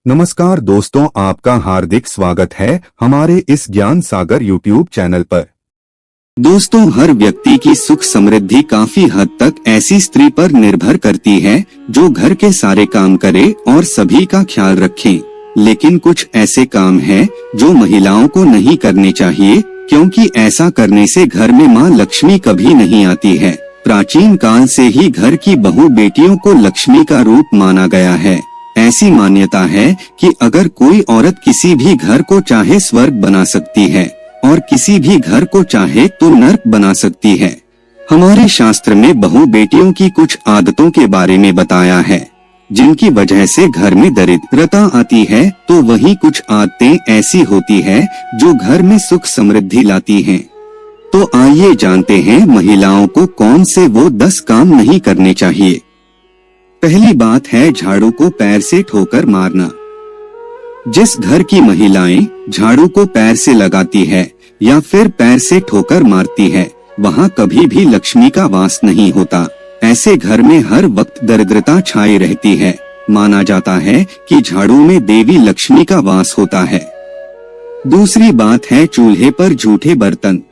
नमस्कार दोस्तों, आपका हार्दिक स्वागत है हमारे इस ज्ञान सागर यूट्यूब चैनल पर। दोस्तों, हर व्यक्ति की सुख समृद्धि काफी हद तक ऐसी स्त्री पर निर्भर करती है जो घर के सारे काम करे और सभी का ख्याल रखे। लेकिन कुछ ऐसे काम हैं जो महिलाओं को नहीं करने चाहिए, क्योंकि ऐसा करने से घर में मां लक्ष्मी कभी नहीं आती है। प्राचीन काल से ही घर की बहू बेटियों को लक्ष्मी का रूप माना गया है। ऐसी मान्यता है कि अगर कोई औरत किसी भी घर को चाहे स्वर्ग बना सकती है और किसी भी घर को चाहे तो नर्क बना सकती है। हमारे शास्त्र में बहू बेटियों की कुछ आदतों के बारे में बताया है जिनकी वजह से घर में दरिद्रता आती है, तो वहीं कुछ आदतें ऐसी होती है जो घर में सुख समृद्धि लाती हैं। तो आइए जानते हैं महिलाओं को कौन से वो 10 काम नहीं करने चाहिए। पहली बात है झाड़ू को पैर से ठोकर मारना। जिस घर की महिलाएं झाड़ू को पैर से लगाती है या फिर पैर से ठोकर मारती है, वहाँ कभी भी लक्ष्मी का वास नहीं होता। ऐसे घर में हर वक्त दरिद्रता छाई रहती है। माना जाता है कि झाड़ू में देवी लक्ष्मी का वास होता है। दूसरी बात है चूल्हे पर जूठे बर्तन।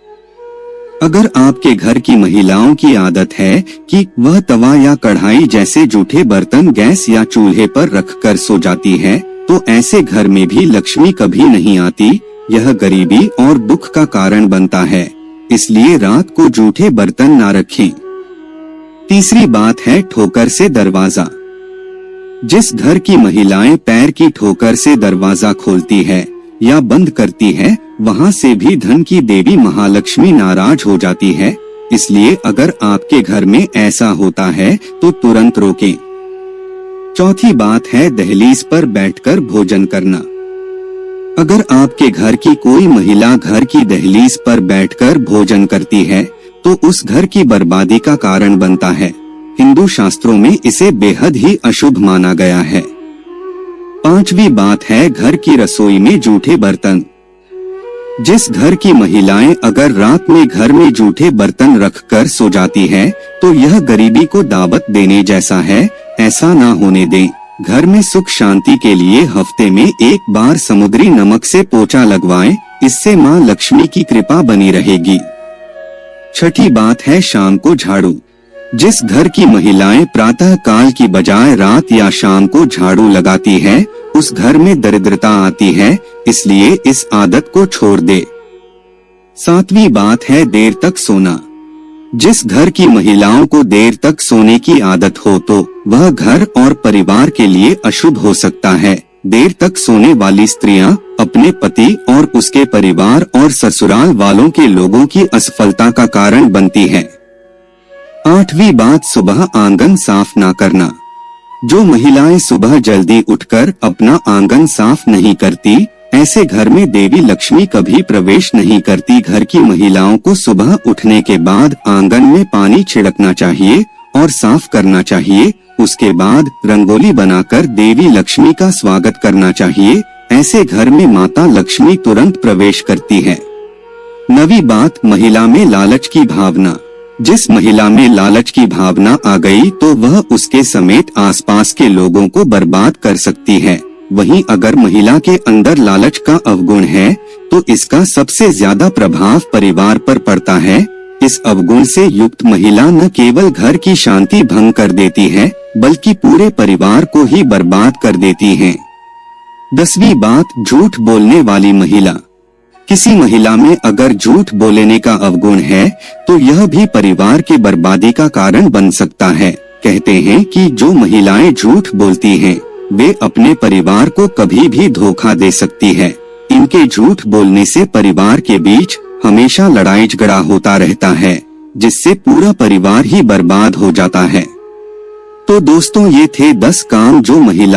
अगर आपके घर की महिलाओं की आदत है कि वह तवा या कढ़ाई जैसे जूठे बर्तन गैस या चूल्हे पर रखकर सो जाती है, तो ऐसे घर में भी लक्ष्मी कभी नहीं आती। यह गरीबी और दुख का कारण बनता है, इसलिए रात को जूठे बर्तन ना रखें। तीसरी बात है ठोकर से दरवाजा। जिस घर की महिलाएं पैर की ठोकर से दरवाजा खोलती है या बंद करती है, वहाँ से भी धन की देवी महालक्ष्मी नाराज हो जाती है। इसलिए अगर आपके घर में ऐसा होता है तो तुरंत रोकें। चौथी बात है दहलीज पर बैठकर भोजन करना। अगर आपके घर की कोई महिला घर की दहलीज पर बैठकर भोजन करती है तो उस घर की बर्बादी का कारण बनता है। हिंदू शास्त्रों में इसे बेहद ही अशुभ माना गया है। पांचवी बात है घर की रसोई में जूठे बर्तन। जिस घर की महिलाएं अगर रात में घर में जूठे बर्तन रखकर सो जाती है, तो यह गरीबी को दावत देने जैसा है। ऐसा ना होने दें। घर में सुख शांति के लिए हफ्ते में एक बार समुद्री नमक से पोछा लगवाएं, इससे मां लक्ष्मी की कृपा बनी रहेगी। छठी बात है शाम को झाड़ू। जिस घर की महिलाएं प्रातः काल की बजाय रात या शाम को झाड़ू लगाती है, उस घर में दरिद्रता आती है, इसलिए इस आदत को छोड़ दे। सातवीं बात है देर तक सोना। जिस घर की महिलाओं को देर तक सोने की आदत हो तो वह घर और परिवार के लिए अशुभ हो सकता है। देर तक सोने वाली स्त्रियां अपने पति और उसके परिवार और ससुराल वालों के लोगों की असफलता का कारण बनती है। आठवीं बात सुबह आंगन साफ ना करना। जो महिलाएं सुबह जल्दी उठकर अपना आंगन साफ नहीं करती, ऐसे घर में देवी लक्ष्मी कभी प्रवेश नहीं करती। घर की महिलाओं को सुबह उठने के बाद आंगन में पानी छिड़कना चाहिए और साफ करना चाहिए। उसके बाद रंगोली बनाकर देवी लक्ष्मी का स्वागत करना चाहिए। ऐसे घर में माता लक्ष्मी तुरंत प्रवेश करती है। नवीं बात महिला में लालच की भावना। जिस महिला में लालच की भावना आ गई तो वह उसके समेत आसपास के लोगों को बर्बाद कर सकती है। वहीं अगर महिला के अंदर लालच का अवगुण है तो इसका सबसे ज्यादा प्रभाव परिवार पर पड़ता है। इस अवगुण से युक्त महिला न केवल घर की शांति भंग कर देती है, बल्कि पूरे परिवार को ही बर्बाद कर देती है। 10वीं बात झूठ बोलने वाली महिला। किसी महिला में अगर झूठ बोलने का अवगुण है तो यह भी परिवार की बर्बादी का कारण बन सकता है। कहते हैं कि जो महिलाएं झूठ बोलती हैं, वे अपने परिवार को कभी भी धोखा दे सकती है। इनके झूठ बोलने से परिवार के बीच हमेशा लड़ाई झगड़ा होता रहता है, जिससे पूरा परिवार ही बर्बाद हो जाता है। तो दोस्तों, ये थे 10 काम जो महिला